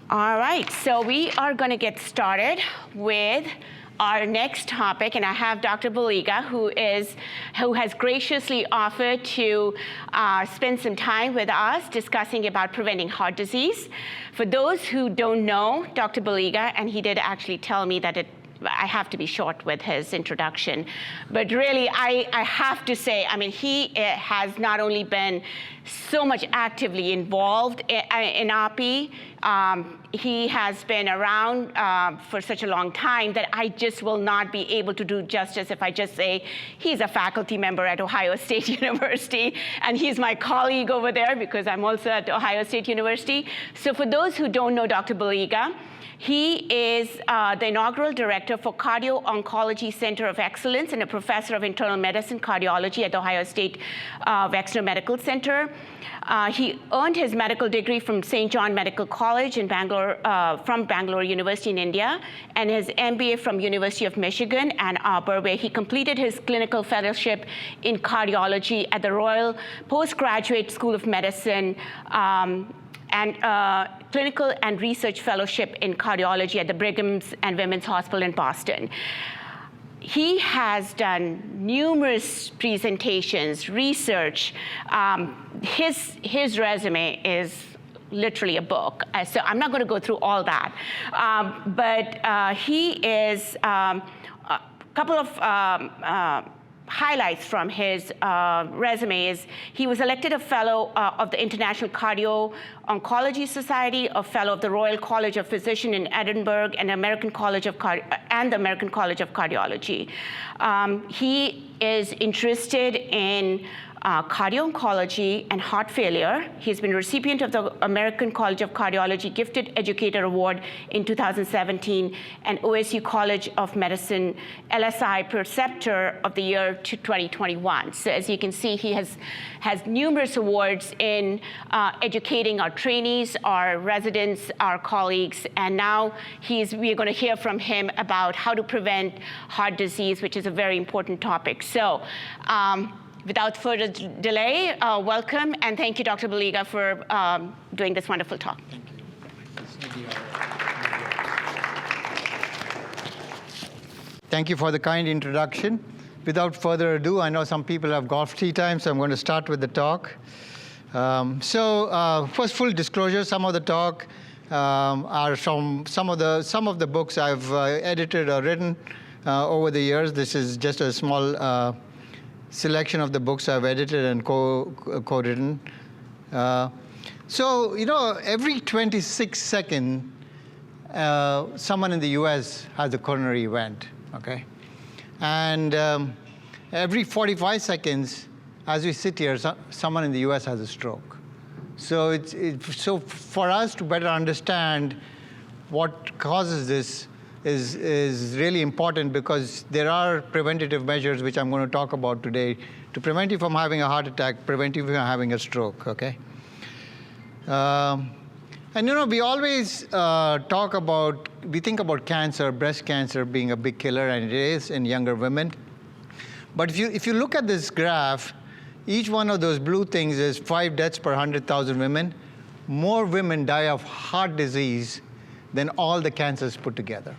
All right, so we are going to get started with our next topic, and I have Dr. Baliga, who has graciously offered to spend some time with us discussing about preventing heart disease. For those who don't know Dr. Baliga, and he did actually tell me that I have to be short with his introduction, but really I have to say, I mean, he has not only been so much actively involved in API, he has been around for such a long time that I just will not be able to do justice if I just say he's a faculty member at Ohio State University, and he's my colleague over there because I'm also at Ohio State University. So for those who don't know Dr. Baliga, he is the inaugural director for Cardio-Oncology Center of Excellence and a professor of internal medicine cardiology at the Ohio State Wexner Medical Center. He earned his medical degree from St. John Medical College in Bangalore, from Bangalore University in India, and his MBA from University of Michigan, Ann Arbor, where he completed his clinical fellowship in cardiology at the Royal Postgraduate School of Medicine, and clinical and research fellowship in cardiology at the Brigham and Women's Hospital in Boston. He has done numerous presentations, research. His resume is literally a book, so I'm not going to go through all that. But he is a couple of highlights from his resume is he was elected a fellow of the International Cardio-Oncology Society, a fellow of the Royal College of Physicians in Edinburgh, and the American College of Cardiology. He is interested in cardio-oncology and heart failure. He's been a recipient of the American College of Cardiology Gifted Educator Award in 2017 and OSU College of Medicine LSI Preceptor of the Year to 2021. So as you can see, he has numerous awards in educating our trainees, our residents, our colleagues, and now we're going to hear from him about how to prevent heart disease, which is a very important topic. So. Without further delay, welcome, and thank you, Dr. Baliga, for doing this wonderful talk. Thank you. Thank you for the kind introduction. Without further ado, I know some people have golf tea time, so I'm going to start with the talk. First, full disclosure, some of the talk are from some of the books I've edited or written over the years. This is just a small selection of the books I've edited and co-written. Every 26 seconds, someone in the US has a coronary event, okay? And every 45 seconds, as we sit here, someone in the US has a stroke. So so for us to better understand what causes this is really important, because there are preventative measures, which I'm going to talk about today, to prevent you from having a heart attack, prevent you from having a stroke, okay? We always we think about cancer, breast cancer being a big killer, and it is in younger women. But if you look at this graph, each one of those blue things is 5 deaths per 100,000 women. More women die of heart disease than all the cancers put together.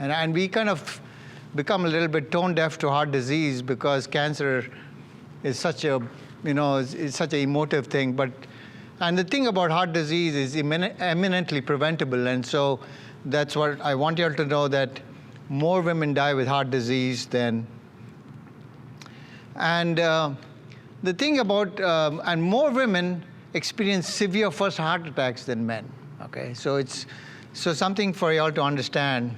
And we kind of become a little bit tone deaf to heart disease because cancer is such a, is such an emotive thing. And the thing about heart disease is eminently preventable. And so that's what I want you all to know, that more women die with heart disease than. And the thing about, and more women experience severe first heart attacks than men, okay? So something for you all to understand.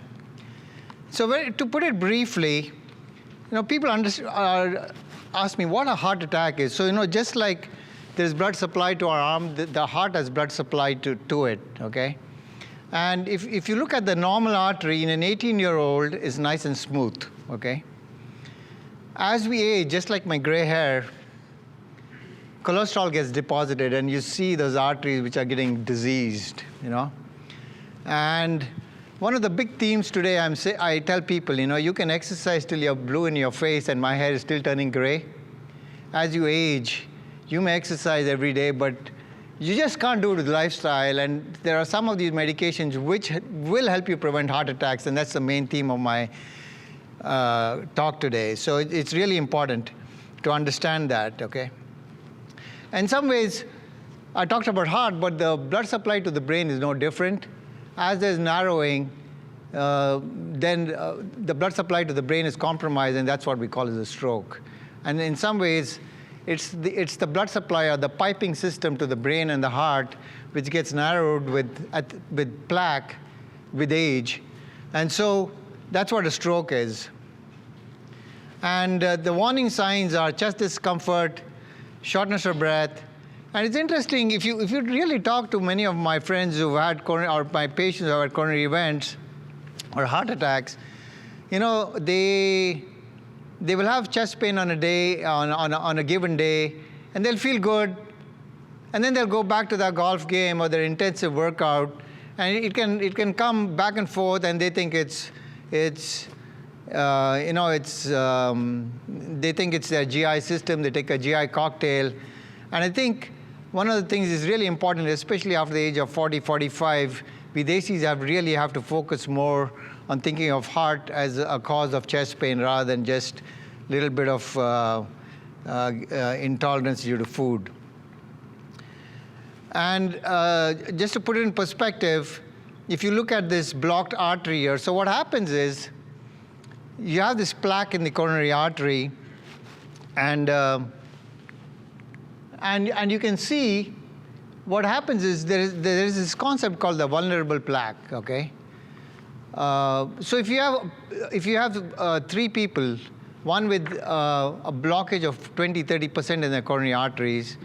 So to put it briefly, people ask me what a heart attack is. So, just like there's blood supply to our arm, the heart has blood supply to it, okay? And if you look at the normal artery in an 18-year-old, it's nice and smooth, okay? As we age, just like my gray hair, cholesterol gets deposited, and you see those arteries which are getting diseased, And one of the big themes today, I tell people, you can exercise till you're blue in your face and my hair is still turning gray. As you age, you may exercise every day, but You just can't do it with lifestyle, and there are some of these medications which will help you prevent heart attacks, and that's the main theme of my talk today. So it's really important to understand that, okay? In some ways, I talked about heart, but the blood supply to the brain is no different. As there's narrowing, then the blood supply to the brain is compromised, and that's what we call as a stroke. And in some ways, it's the blood supply or the piping system to the brain and the heart which gets narrowed with plaque with age. And so that's what a stroke is. And the warning signs are chest discomfort, shortness of breath. And it's interesting, if you really talk to many of my friends who've had or my patients who have had coronary events or heart attacks, you know, they will have chest pain on a day, on a given day, and they'll feel good, and then they'll go back to their golf game or their intensive workout, and it can come back and forth, and they think they think it's their GI system. They take a GI cocktail, and I think one of the things is really important, especially after the age of 40, 45. We Desis really have to focus more on thinking of heart as a cause of chest pain rather than just a little bit of intolerance due to food. And just to put it in perspective, if you look at this blocked artery here, so what happens is you have this plaque in the coronary artery, and you can see what happens is there is this concept called the vulnerable plaque, okay? So if you have 3 people, one with a blockage of 20-30% in their coronary arteries,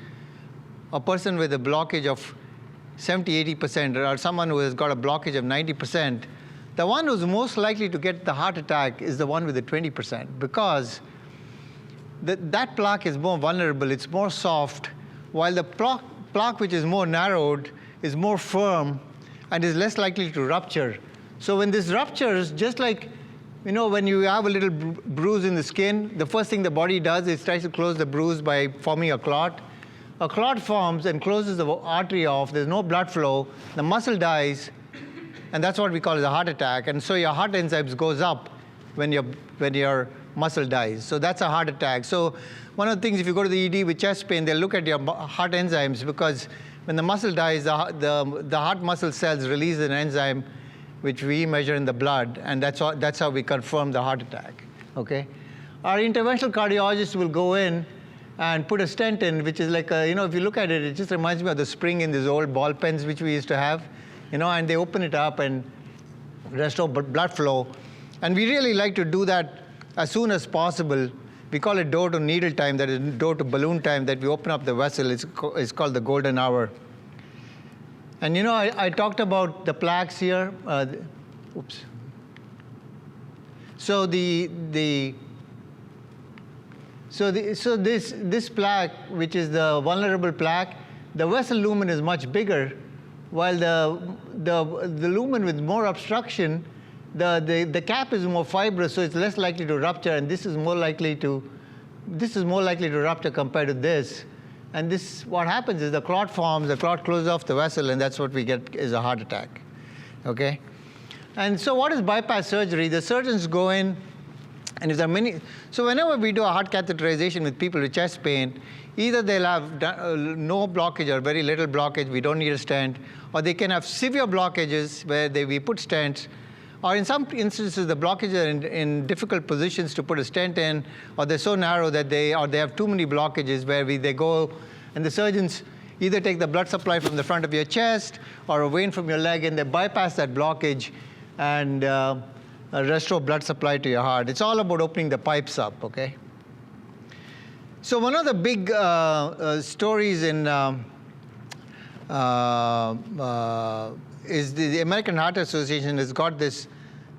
a person with a blockage of 70-80%, or someone who has got a blockage of 90%, the one who's most likely to get the heart attack is the one with the 20%, because that plaque is more vulnerable, it's more soft, while the plaque which is more narrowed is more firm and is less likely to rupture. So when this ruptures, just like, you know, when you have a little bruise in the skin, the first thing the body does is tries to close the bruise by forming a clot. A clot forms and closes the artery off, there's no blood flow, the muscle dies, and that's what we call as a heart attack. And so your heart enzymes goes up when your muscle dies. So that's a heart attack. So one of the things, if you go to the ED with chest pain, they'll look at your heart enzymes, because when the muscle dies, the heart muscle cells release an enzyme which we measure in the blood, and that's how we confirm the heart attack, okay? Our interventional cardiologist will go in and put a stent in, which is like if you look at it, it just reminds me of the spring in these old ball pens which we used to have, and they open it up and restore blood flow. And we really like to do that as soon as possible. We call it door to needle time, that is door to balloon time, that we open up the vessel. It's called the golden hour. And I talked about the plaques here. Oops. So this plaque, which is the vulnerable plaque, the vessel lumen is much bigger, while the lumen with more obstruction, the cap is more fibrous, so it's less likely to rupture, and this is more likely to rupture compared to this. And what happens is the clot forms, the clot closes off the vessel, and that's what we get is a heart attack, okay? And so what is bypass surgery? The surgeons go in, and if there are many, so whenever we do a heart catheterization with people with chest pain, either they'll have no blockage or very little blockage, we don't need a stent, or they can have severe blockages where we put stents, or in some instances the blockages are in difficult positions to put a stent in, or they're so narrow that they have too many blockages where they go, and the surgeons either take the blood supply from the front of your chest or a vein from your leg, and they bypass that blockage and restore blood supply to your heart. It's all about opening the pipes up, okay? So one of the big stories is the American Heart Association has got this,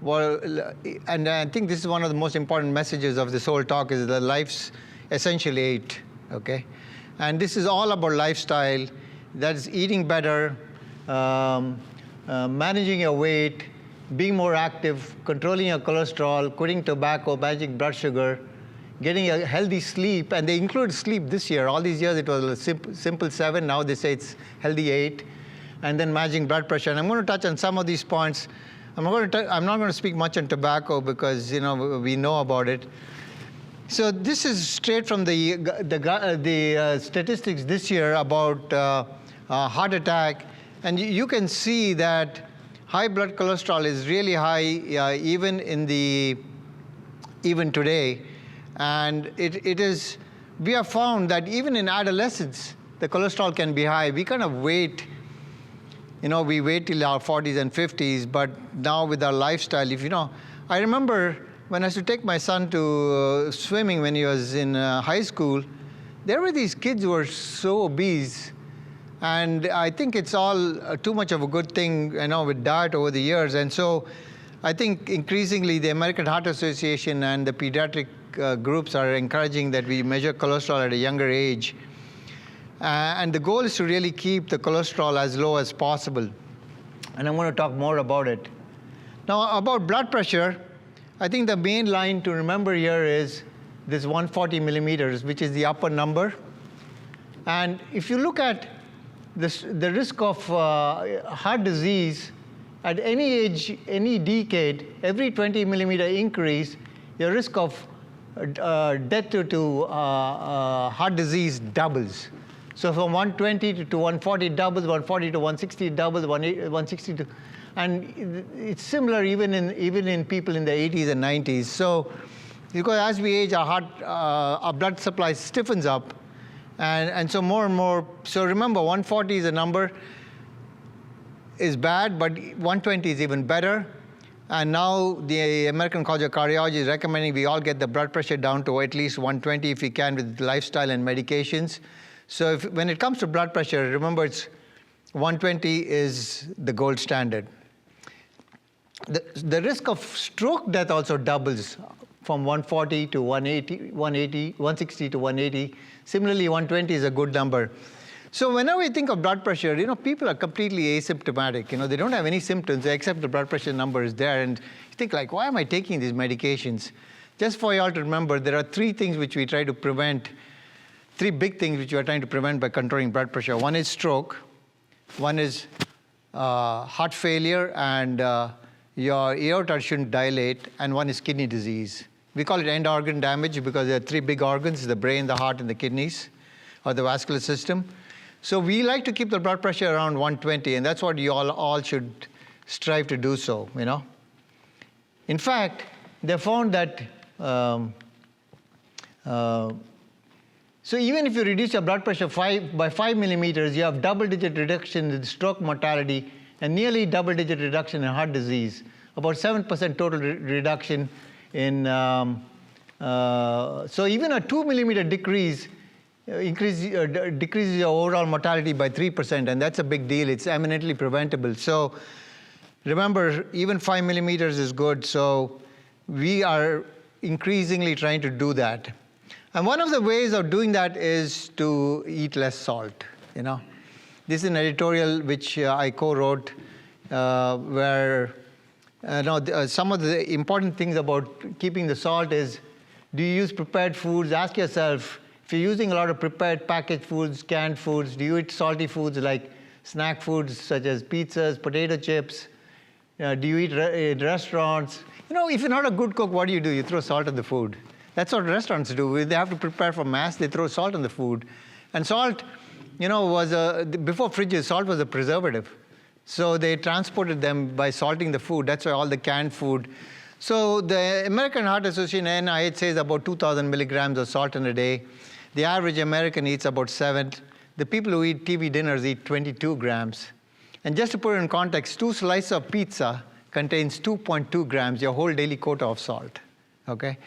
and I think this is one of the most important messages of this whole talk, is that life's essentially 8, okay? And this is all about lifestyle. That's eating better, managing your weight, being more active, controlling your cholesterol, quitting tobacco, managing blood sugar, getting a healthy sleep, and they include sleep this year. All these years it was a simple 7, now they say it's healthy 8, and then managing blood pressure. And I'm going to touch on some of these points. I'm not going to speak much on tobacco because we know about it. So this is straight from the statistics this year about heart attack, and you can see that high blood cholesterol is really high even today, and we have found that even in adolescence the cholesterol can be high. We kind of wait. We wait till our 40s and 50s, but now with our lifestyle, I remember when I used to take my son to swimming when he was in high school, there were these kids who were so obese, and I think it's all too much of a good thing, with diet over the years. And so I think increasingly the American Heart Association and the pediatric groups are encouraging that we measure cholesterol at a younger age. And the goal is to really keep the cholesterol as low as possible. And I'm going to talk more about it. Now, about blood pressure, I think the main line to remember here is this 140 millimeters, which is the upper number. And if you look at the risk of heart disease at any age, any decade, every 20 millimeter increase, your risk of death to heart disease doubles. So from 120 to 140 doubles, 140 to 160 doubles, 160 to, and it's similar even in people in the 80s and 90s. So because as we age, our blood supply stiffens up, and so more and more. So remember, 140 is a number is bad, but 120 is even better. And now the American College of Cardiology is recommending we all get the blood pressure down to at least 120 if we can with lifestyle and medications. So when it comes to blood pressure, remember 120 is the gold standard. The risk of stroke death also doubles from 140 to 180, 160 to 180. Similarly, 120 is a good number. So whenever we think of blood pressure, people are completely asymptomatic. They don't have any symptoms except the blood pressure number is there. And you think like, why am I taking these medications? Just for you all to remember, there are 3 things which we try to prevent. 3 big things which we are trying to prevent by controlling blood pressure. One is stroke, one is heart failure, and your aorta shouldn't dilate, and one is kidney disease. We call it end organ damage because there are 3 big organs, the brain, the heart, and the kidneys, or the vascular system. So we like to keep the blood pressure around 120, and that's what you all should strive to do so, In fact, they found that so even if you reduce your blood pressure by 5 millimeters, you have double-digit reduction in stroke mortality and nearly double-digit reduction in heart disease, about 7% total reduction in. So even a 2 millimeter decrease decreases your overall mortality by 3%, and that's a big deal. It's eminently preventable. So remember, even 5 millimeters is good. So we are increasingly trying to do that. And one of the ways of doing that is to eat less salt, This is an editorial which I co-wrote where some of the important things about keeping the salt is, do you use prepared foods? Ask yourself, if you're using a lot of prepared packaged foods, canned foods, do you eat salty foods like snack foods such as pizzas, potato chips? Do you eat in restaurants? If you're not a good cook, what do? You throw salt on the food. That's what restaurants do. They have to prepare for mass, they throw salt on the food. And salt, was before fridges, salt was a preservative. So they transported them by salting the food. That's why all the canned food. So the American Heart Association, NIH, says about 2,000 milligrams of salt in a day. The average American eats about 7. The people who eat TV dinners eat 22 grams. And just to put it in context, 2 slices of pizza contains 2.2 grams, your whole daily quota of salt, okay?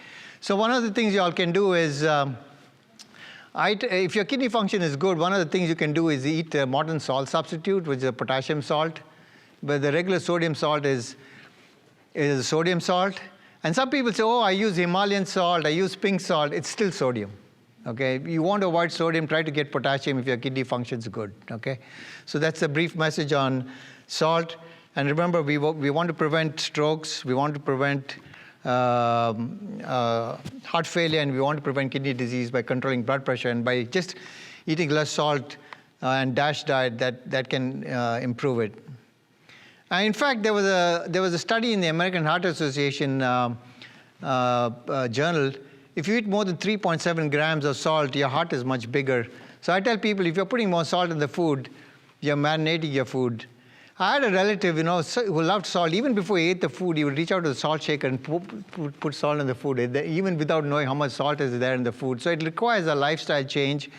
So one of the things you all can do is, if your kidney function is good, one of the things you can do is eat a modern salt substitute, which is a potassium salt. But the regular sodium salt is a sodium salt. And some people say, I use Himalayan salt, I use pink salt. It's still sodium, okay? You want to avoid sodium, try to get potassium if your kidney function is good, okay? So that's a brief message on salt. And remember, we want to prevent strokes. We want to prevent heart failure, and we want to prevent kidney disease by controlling blood pressure, and by just eating less salt and DASH diet, that can improve it. And in fact, there was a study in the American Heart Association journal. If you eat more than 3.7 grams of salt, your heart is much bigger. So I tell people, if you're putting more salt in the food, you're marinating your food. I had a relative, who loved salt. Even before he ate the food, he would reach out to the salt shaker and put salt in the food, even without knowing how much salt is there in the food. So it requires a lifestyle change.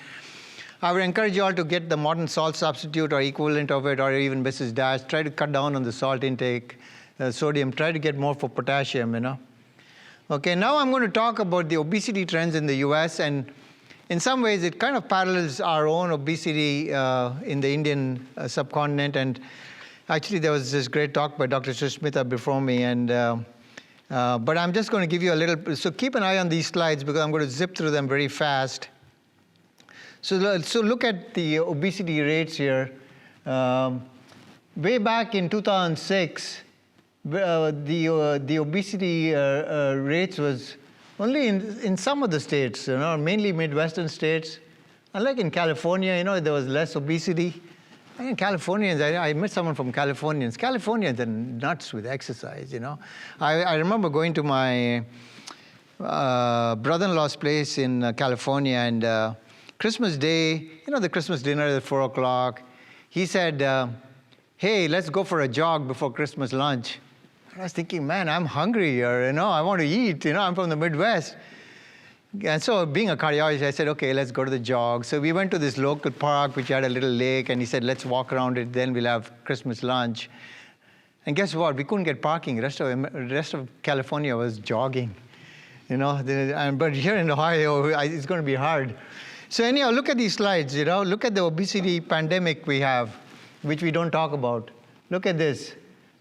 I would encourage you all to get the modern salt substitute or equivalent of it, or even Mrs. Dash. Try to cut down on the salt intake, sodium. Try to get more for potassium, Okay, now I'm going to talk about the obesity trends in the US, and in some ways it kind of parallels our own obesity in the Indian subcontinent. And actually there was this great talk by Dr. Sushmita before me, and but I'm just going to give you a little, so keep an eye on these slides because I'm going to zip through them very fast. So look at the obesity rates here. Way back in 2006, the obesity rates was only in some of the states, mainly Midwestern states. Unlike in California, there was less obesity. And Californians, I met someone from Californians. Californians are nuts with exercise, I remember going to my brother-in-law's place in California, and Christmas Day, the Christmas dinner at 4 o'clock, he said, hey, let's go for a jog before Christmas lunch. I was thinking, man, I'm hungry here, I want to eat, I'm from the Midwest. And so being a cardiologist, I said, okay, let's go to the jog. So we went to this local park, which had a little lake, and he said, let's walk around it, then we'll have Christmas lunch. And guess what? We couldn't get parking. The rest of California was jogging, but here in Ohio, it's going to be hard. So anyhow, look at these slides, look at the obesity pandemic we have, which we don't talk about. Look at this,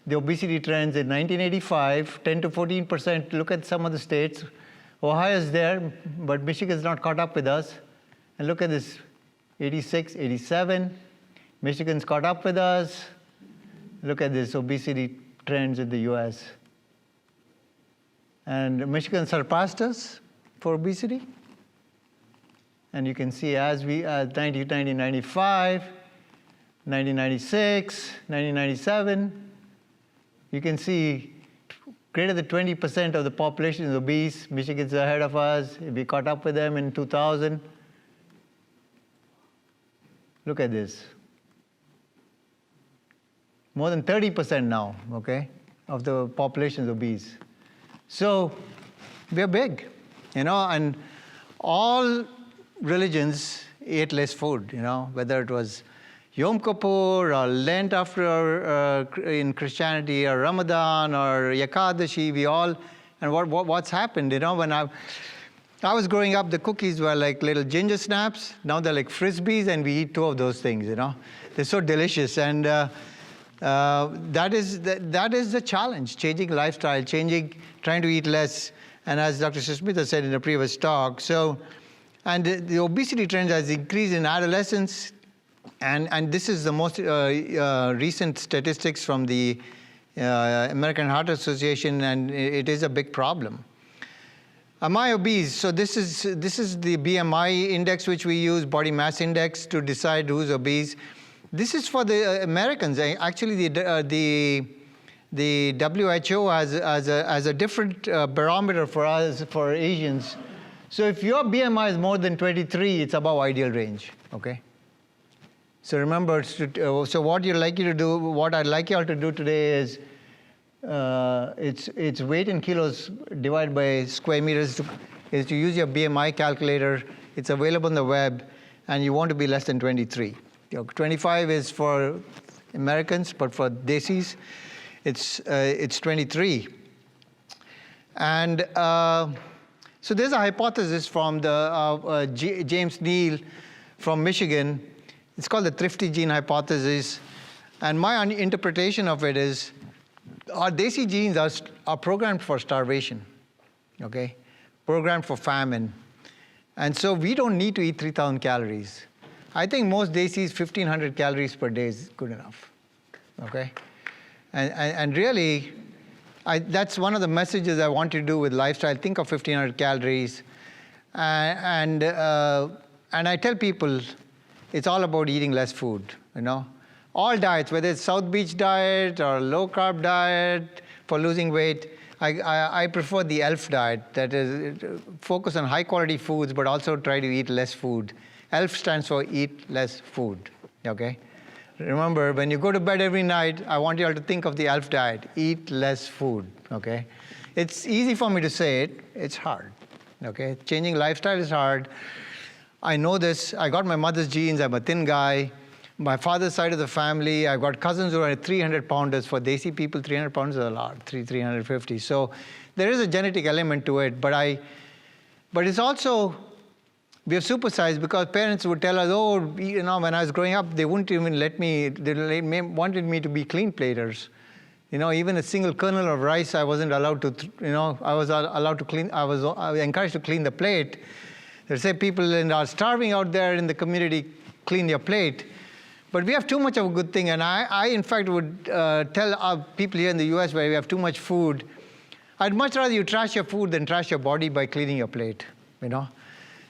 the obesity trends in 1985, 10 to 14%. Look at some of the states. Ohio's there, but Michigan's not caught up with us. And look at this, 86, 87. Michigan's caught up with us. Look at this obesity trends in the US. And Michigan surpassed us for obesity. And you can see as we, 1995, 1996, 1997, you can see greater than 20% of the population is obese. Michigan's ahead of us. We caught up with them in 2000. Look at this. More than 30% now, of the population is obese. So we're big, and all religions ate less food, whether it was Yom Kippur or Lent in Christianity, or Ramadan or Ekadashi, and what's happened, when I was growing up, the cookies were like little ginger snaps. Now they're like Frisbees, and we eat 2 of those things, They're so delicious, and that is the challenge, changing lifestyle, trying to eat less, and as Dr. Sushmita said in a previous talk. And the obesity trend has increased in adolescence, and this is the most recent statistics from the American Heart Association, and it is a big problem. Am I obese? So this is the BMI index which we use, body mass index, to decide who's obese. This is for the Americans. Actually, the WHO has a different barometer for us, for Asians. So if your BMI is more than 23, it's above ideal range, So remember, so what you'd like you to do, what I'd like you all to do today is, it's weight in kilos divided by square meters, is to use your BMI calculator. It's available on the web, and you want to be less than 23. 25 is for Americans, but for Desis, it's 23. And so there's a hypothesis from James Neal from Michigan. It's called the thrifty gene hypothesis. And my interpretation of it is our Desi genes are programmed for starvation, programmed for famine. And so we don't need to eat 3,000 calories. I think most Desis, 1,500 calories per day is good enough, And really, That's one of the messages I want to do with lifestyle. Think of 1,500 calories. And I tell people, it's all about eating less food, you know. All diets, whether it's South Beach diet or low-carb diet for losing weight, I prefer the ELF diet, that is, focus on high-quality foods, but also try to eat less food. ELF stands for eat less food, okay? Remember, when you go to bed every night, I want you all to think of the ELF diet, eat less food, okay? It's easy for me to say it, it's hard, okay? Changing lifestyle is hard. I know this. I got my mother's genes. I'm a thin guy. My father's side of the family, I've got cousins who are 300 pounders. For Desi people, 300 pounds is a lot, 350. So there is a genetic element to it, but it's also, we have supersized because parents would tell us, oh, you know, when I was growing up, they wouldn't even let me, they wanted me to be clean platers. You know, even a single kernel of rice, I wasn't allowed to, you know, I was allowed to clean, I was encouraged to clean the plate. They say people are starving out there in the community, clean your plate. But we have too much of a good thing, and I in fact, would tell our people here in the US where we have too much food, I'd much rather you trash your food than trash your body by cleaning your plate, you know.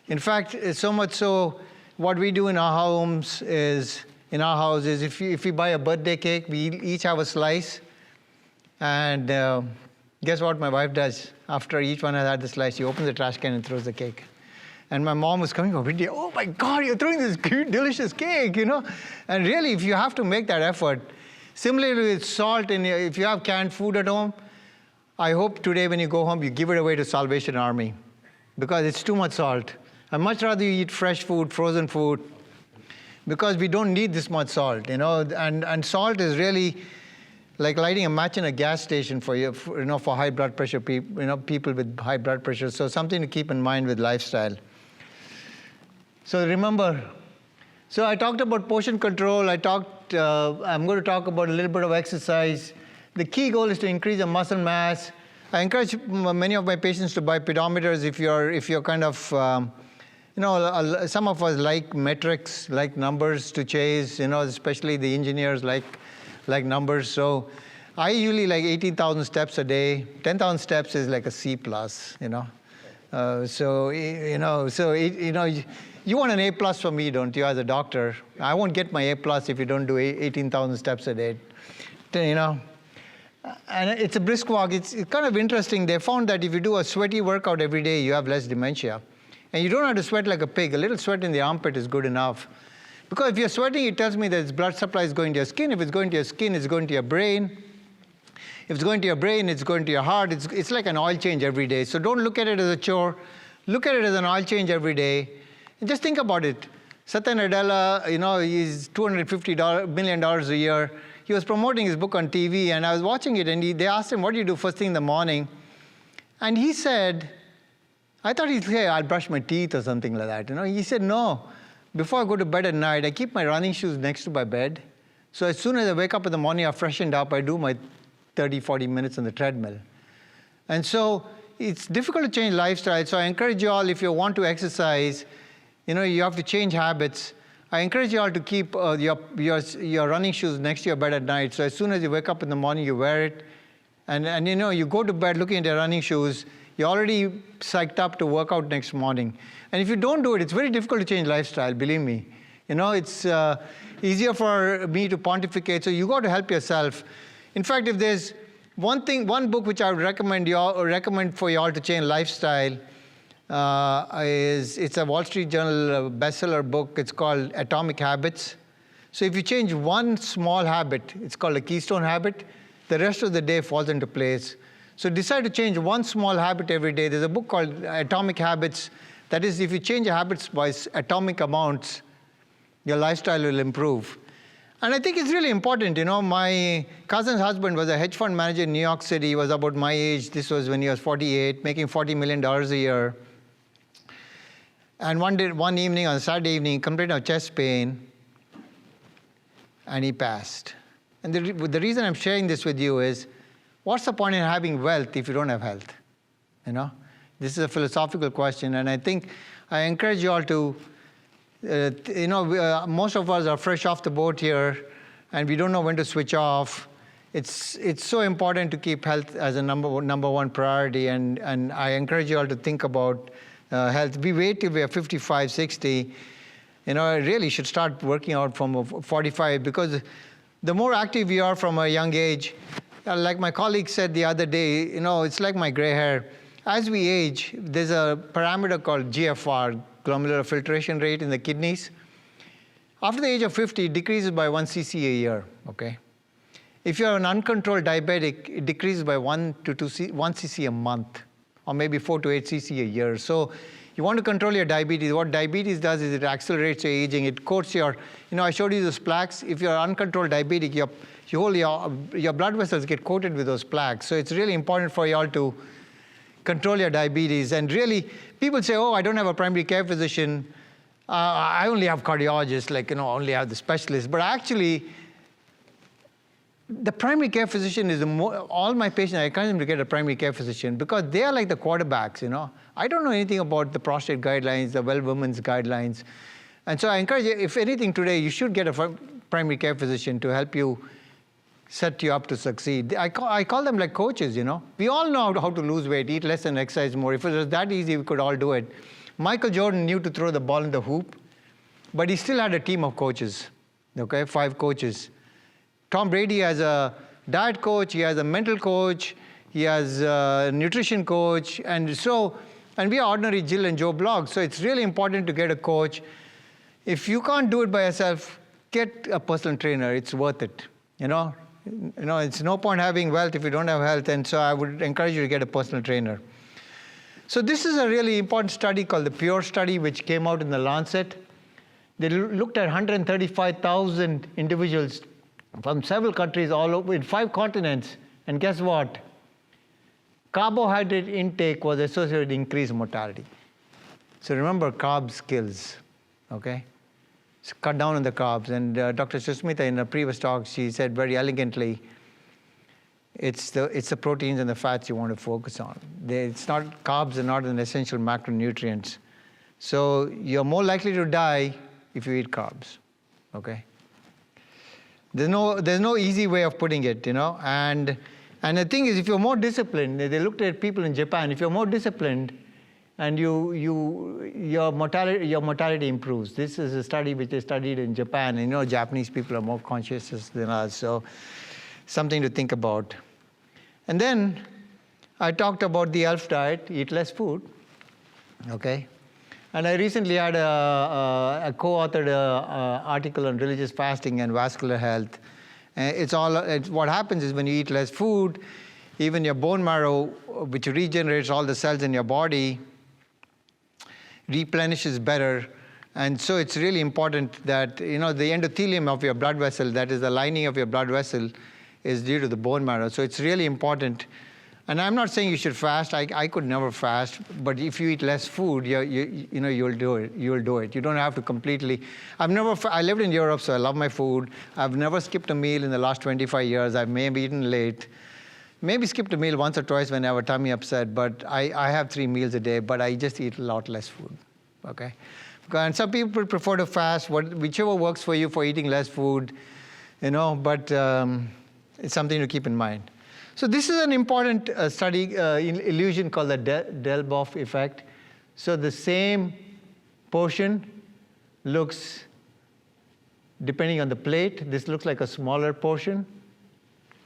In fact, so much so, what we do in our homes is, if we buy a birthday cake, we each have a slice, and guess what my wife does? After each one has had the slice, she opens the trash can and throws the cake. And my mom was coming over, oh my God, you're throwing this cute, delicious cake, you know? And really, if you have to make that effort, similarly with salt, and if you have canned food at home, I hope today when you go home, you give it away to Salvation Army, because it's too much salt. I'd much rather you eat fresh food, frozen food, because we don't need this much salt, you know? And salt is really like lighting a match in a gas station for you, for high blood pressure people, people with high blood pressure. So something to keep in mind with lifestyle. So remember, so I talked about portion control. I'm going to talk about a little bit of exercise. The key goal is to increase the muscle mass. I encourage many of my patients to buy pedometers if you're kind of, some of us like metrics, like numbers to chase, especially the engineers like numbers. So I usually like 18,000 steps a day. 10,000 steps is like a C+, you want an A+ for me, don't you, as a doctor? I won't get my A+ if you don't do 18,000 steps a day, And it's a brisk walk. It's kind of interesting. They found that if you do a sweaty workout every day, you have less dementia. And you don't have to sweat like a pig. A little sweat in the armpit is good enough. Because if you're sweating, it tells me that its blood supply is going to your skin. If it's going to your skin, it's going to your brain. If it's going to your brain, it's going to your heart. It's like an oil change every day. So don't look at it as a chore. Look at it as an oil change every day. And just think about it. Satya Nadella, he's $250 million a year. He was promoting his book on TV, and I was watching it, and they asked him, what do you do first thing in the morning? And he said, I thought he'd say, I'll brush my teeth or something like that. He said, no. Before I go to bed at night, I keep my running shoes next to my bed. So as soon as I wake up in the morning, I'm freshened up, I do my 30, 40 minutes on the treadmill. And so it's difficult to change lifestyle. So I encourage you all, if you want to exercise, you have to change habits. I encourage you all to keep your running shoes next to your bed at night. So as soon as you wake up in the morning, you wear it. And you go to bed looking at your running shoes, you're already psyched up to work out next morning. And if you don't do it, it's very difficult to change lifestyle, believe me. It's easier for me to pontificate, so you got to help yourself. In fact, if there's one book which I would recommend for you all to change lifestyle, it's a Wall Street Journal bestseller book. It's called Atomic Habits. So if you change one small habit, it's called a keystone habit, the rest of the day falls into place. So decide to change one small habit every day. There's a book called Atomic Habits. That is, if you change your habits by atomic amounts, your lifestyle will improve. And I think it's really important. My cousin's husband was a hedge fund manager in New York City. He was about my age. This was when he was 48, making $40 million a year. And one evening, on a Saturday evening, he complained of chest pain, and he passed. And the reason I'm sharing this with you is, what's the point in having wealth if you don't have health? This is a philosophical question, and I think I encourage you all to, most of us are fresh off the boat here, and we don't know when to switch off. it's so important to keep health as a number one priority, and I encourage you all to think about health. We wait till we are 55, 60. I really should start working out from 45, because the more active you are from a young age, like my colleague said the other day, it's like my gray hair. As we age, there's a parameter called GFR, glomerular filtration rate in the kidneys. After the age of 50, it decreases by 1 cc a year, okay? If you're an uncontrolled diabetic, it decreases by 1 cc a month, or maybe 4 to 8 cc a year. So you want to control your diabetes. What diabetes does is it accelerates your aging. It coats your, I showed you those plaques. If you're uncontrolled diabetic, your blood vessels get coated with those plaques. So it's really important for you all to control your diabetes. And really, people say, oh, I don't have a primary care physician. I only have cardiologists, only have the specialist. But actually, the primary care physician is all my patients, I encourage them to get a primary care physician, because they are like the quarterbacks, I don't know anything about the prostate guidelines, the well women's guidelines. And so I encourage you, if anything today, you should get a primary care physician to help you set you up to succeed. I call them like coaches, We all know how to lose weight, eat less and exercise more. If it was that easy, we could all do it. Michael Jordan knew to throw the ball in the hoop, but he still had a team of coaches, okay, 5 coaches. Tom Brady has a diet coach, he has a mental coach, he has a nutrition coach, and we are ordinary Jill and Joe blogs, so it's really important to get a coach. If you can't do it by yourself, get a personal trainer, it's worth it, It's no point having wealth if you don't have health, and so I would encourage you to get a personal trainer. So this is a really important study called the PURE study, which came out in the Lancet. They looked at 135,000 individuals from several countries all over in 5 continents, and guess what? Carbohydrate intake was associated with increased mortality. So remember, carbs kills, okay? So cut down on the carbs. And Dr. Susmita, in a previous talk, she said very elegantly, it's the proteins and the fats you want to focus on. Carbs are not an essential macronutrients. So you're more likely to die if you eat carbs, okay? There's no easy way of putting it, And the thing is, if you're more disciplined, they looked at people in Japan. If you're more disciplined, and your mortality improves. This is a study which they studied in Japan. And Japanese people are more conscious than us, so something to think about. And then I talked about the ELF diet, eat less food, okay? And I recently had a co-authored article on religious fasting and vascular health. What happens is when you eat less food, even your bone marrow, which regenerates all the cells in your body, replenishes better. And so it's really important that, the endothelium of your blood vessel, that is the lining of your blood vessel, is due to the bone marrow. So it's really important. And I'm not saying you should fast. I could never fast. But if you eat less food, you'll do it. You'll do it. You don't have to completely. I lived in Europe, so I love my food. I've never skipped a meal in the last 25 years. I've maybe eaten late. Maybe skipped a meal once or twice when I have a tummy upset. But I have 3 meals a day. But I just eat a lot less food. Okay? And some people prefer to fast, whichever works for you for eating less food. But it's something to keep in mind. So this is an important study illusion called the Delboff effect. So the same portion looks, depending on the plate, this looks like a smaller portion.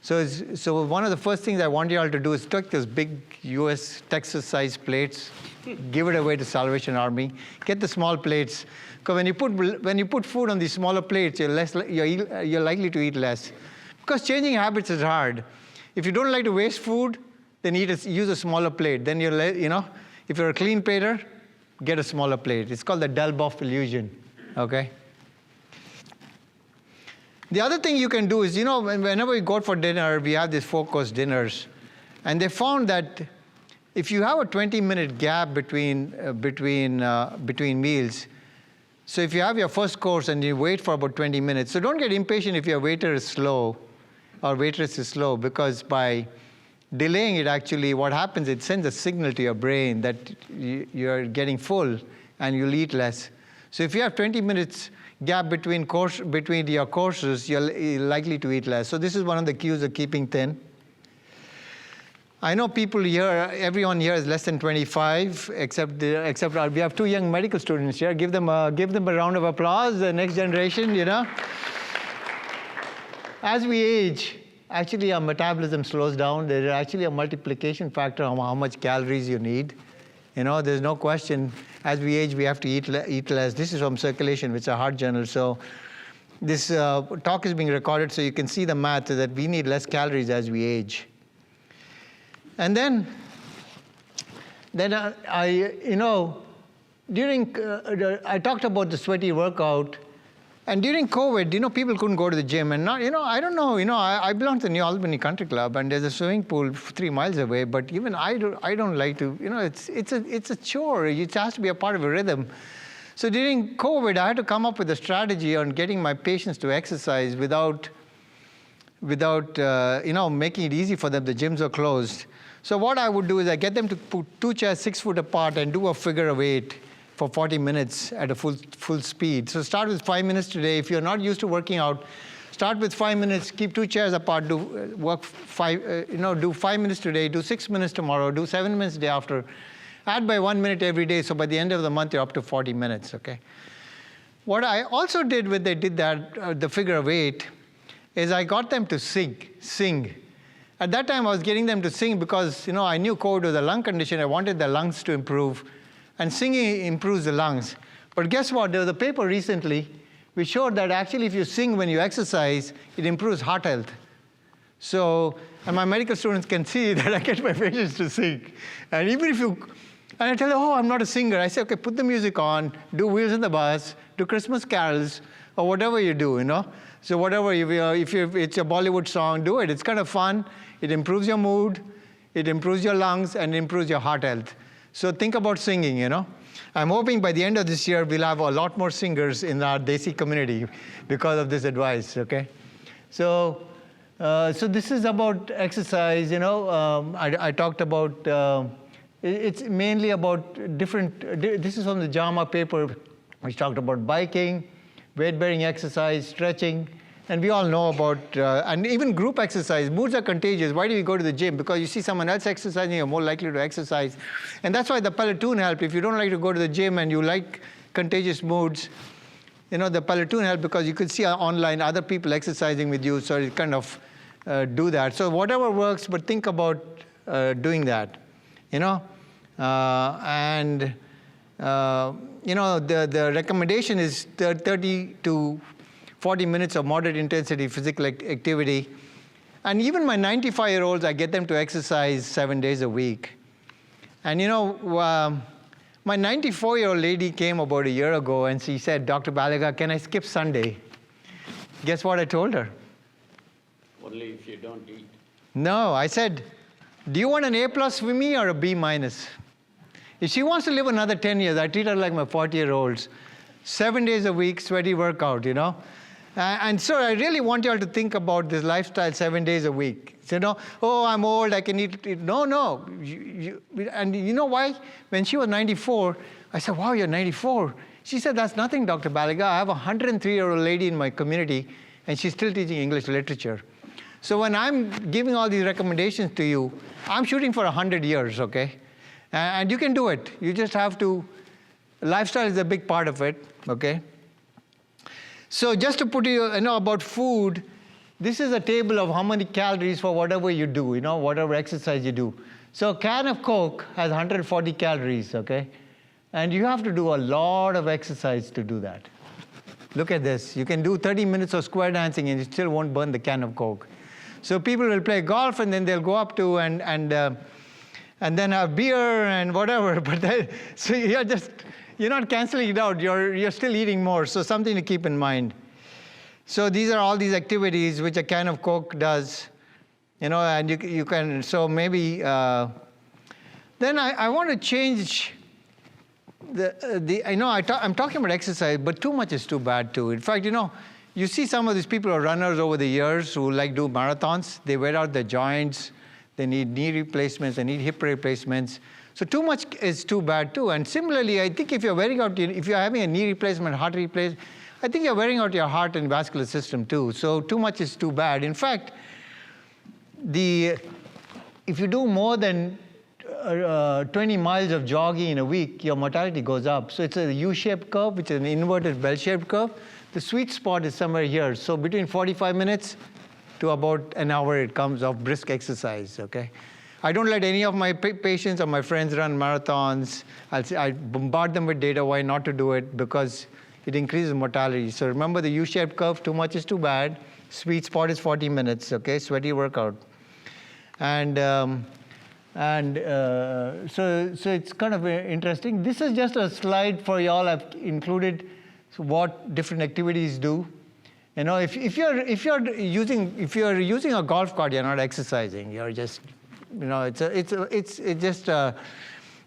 So one of the first things I want you all to do is take those big US Texas-sized plates, give it away to Salvation Army, get the small plates. Because when you put food on these smaller plates, you're likely to eat less. Because changing habits is hard. If you don't like to waste food, then use a smaller plate. Then if you're a clean plater, get a smaller plate. It's called the Delboff illusion, okay? The other thing you can do is, whenever we go out for dinner, we have these 4-course dinners. And they found that if you have a 20-minute gap between meals, so if you have your first course and you wait for about 20 minutes, so don't get impatient if your waiter is slow or waitress is slow, because by delaying it, actually, what happens, it sends a signal to your brain that you're getting full and you'll eat less. So if you have 20 minutes, gap between your courses, you're likely to eat less. So this is one of the cues of keeping thin. I know people here, everyone here is less than 25, except we have 2 young medical students here. Give them a round of applause, the next generation, you know. As we age, actually our metabolism slows down. There's actually a multiplication factor on how much calories you need. You know, there's no question. As we age, we have to eat less. This is from Circulation, which is a heart journal. So this talk is being recorded, so you can see the math that we need less calories as we age. And then I talked about the sweaty workout. And during COVID, people couldn't go to the gym. And now, I don't know, I belong to the New Albany Country Club, and there's a swimming pool 3 miles away. But even I don't like to, it's a chore. It has to be a part of a rhythm. So during COVID, I had to come up with a strategy on getting my patients to exercise without making it easy for them. The gyms are closed. So what I would do is I get them to put 2 chairs 6 foot apart and do a figure of 8 for 40 minutes at a full speed. So start with 5 minutes today. If you're not used to working out, start with 5 minutes, keep 2 chairs apart, do 5 minutes today, do 6 minutes tomorrow, do 7 minutes the day after. Add by 1 minute every day, so by the end of the month, you're up to 40 minutes, okay? What I also did when they did that, the figure of 8, is I got them to sing. At that time, I was getting them to sing because, I knew COVID was a lung condition. I wanted their lungs to improve. And singing improves the lungs. But guess what? There was a paper recently which showed that actually if you sing when you exercise, it improves heart health. So, and my medical students can see that I get my patients to sing. And even if and I tell them, oh, I'm not a singer. I say, okay, put the music on, do Wheels in the Bus, do Christmas carols, or whatever you do, So whatever, if it's a Bollywood song, do it. It's kind of fun. It improves your mood, it improves your lungs, and it improves your heart health. So think about singing, I'm hoping by the end of this year, we'll have a lot more singers in our Desi community because of this advice, okay? So this is about exercise, I talked about, it's mainly about this is from the JAMA paper, which talked about biking, weight-bearing exercise, stretching, and we all know about, and even group exercise. Moods are contagious. Why do you go to the gym? Because you see someone else exercising, you're more likely to exercise. And that's why the Peloton helped. If you don't like to go to the gym and you like contagious moods, the Peloton helped because you could see online other people exercising with you, so you kind of do that. So whatever works, but think about doing that, the recommendation is 30 to 40 minutes of moderate intensity physical activity. And even my 95-year-olds, I get them to exercise 7 days a week. And my 94-year-old lady came about a year ago and she said, Dr. Baliga, can I skip Sunday? Guess what I told her? Only if you don't eat. No, I said, do you want an A+ with me or a B-? If she wants to live another 10 years, I treat her like my 40-year-olds. 7 days a week, sweaty workout, And so I really want you all to think about this lifestyle 7 days a week. So, oh, I'm old, I can eat. No. And you know why? When she was 94, I said, wow, you're 94. She said, that's nothing, Dr. Baliga. I have a 103-year-old lady in my community, and she's still teaching English literature. So when I'm giving all these recommendations to you, I'm shooting for 100 years, okay? And you can do it. You just have to, lifestyle is a big part of it, okay? So just to put you about food, this is a table of how many calories for whatever you do, whatever exercise you do. So a can of Coke has 140 calories, okay? And you have to do a lot of exercise to do that. Look at this. You can do 30 minutes of square dancing and you still won't burn the can of Coke. So people will play golf and then they'll go up to and then have beer and whatever. But so you're not canceling it out. You're still eating more. So something to keep in mind. So these are all these activities which a can of Coke does, and you can. So maybe then I want to change I'm talking about exercise, but too much is too bad too. In fact, you see some of these people who are runners over the years who do marathons. They wear out their joints. They need knee replacements. They need hip replacements. So too much is too bad too. And similarly, I think if you're wearing out, if you're having a knee replacement, heart replacement, I think you're wearing out your heart and vascular system too. So too much is too bad. In fact, if you do more than 20 miles of jogging in a week, your mortality goes up. So it's a U-shaped curve, which is an inverted bell-shaped curve. The sweet spot is somewhere here. So between 45 minutes to about an hour, it comes of brisk exercise, okay? I don't let any of my patients or my friends run marathons. I bombard them with data why not to do it, because it increases mortality. So remember the U-shaped curve, too much is too bad. Sweet spot is 40 minutes, okay? Sweaty workout. And so it's kind of interesting. This is just a slide for y'all. I've included what different activities do. You know, if you're using a golf cart, you're not exercising. You're just, you know, it's just